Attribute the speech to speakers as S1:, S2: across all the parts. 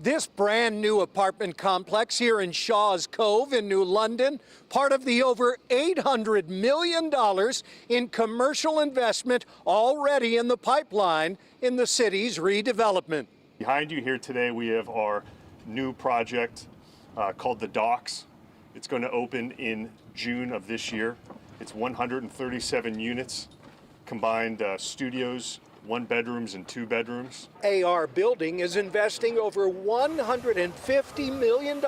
S1: This brand new apartment complex here in Shaw's Cove in New London, part of the over $800 million in commercial investment already in the pipeline in the city's redevelopment.
S2: Behind you here today, we have our new project called The Docks. It's going to open in June of this year. It's 137 units, combined studios, 1 bedrooms and 2 bedrooms.
S1: AR Building is investing over $150 million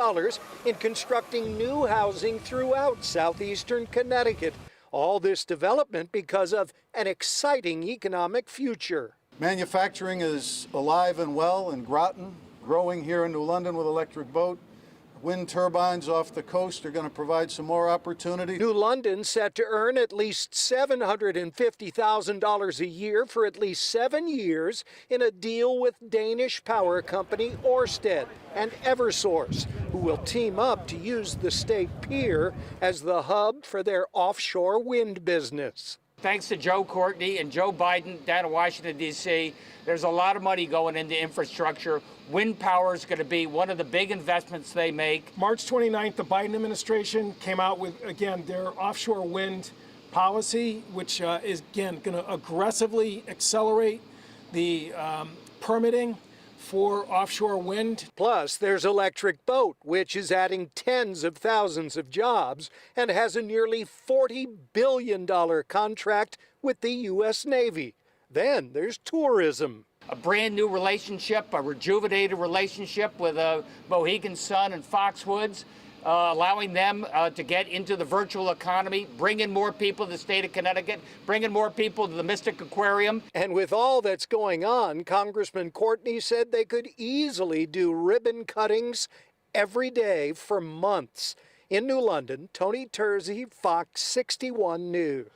S1: in constructing new housing throughout southeastern Connecticut. All this development because of an exciting economic future.
S3: Manufacturing is alive and well in Groton, growing here in New London with Electric Boat. Wind turbines off the coast are going to provide some more opportunity.
S1: New London set to earn at least $750,000 a year for at least 7 years in a deal with Danish power company Ørsted and Eversource, who will team up to use the state pier as the hub for their offshore wind business.
S4: Thanks to Joe Courtney and Joe Biden down in Washington, D.C., there's a lot of money going into infrastructure. Wind power is going to be one of the big investments they make.
S5: March 29th, the Biden administration came out with, again, their offshore wind policy, which is, again, going to aggressively accelerate the permitting for offshore wind.
S1: Plus, there's Electric Boat, which is adding tens of thousands of jobs and has a nearly $40 billion contract with the U.S. Navy. Then there's tourism.
S4: A brand new relationship, a rejuvenated relationship with Mohegan Sun and Foxwoods, allowing them to get into the virtual economy, bringing more people to the state of Connecticut, bringing more people to the Mystic Aquarium.
S1: And with all that's going on, Congressman Courtney said they could easily do ribbon cuttings every day for months. In New London, Tony Terzi, Fox 61 News.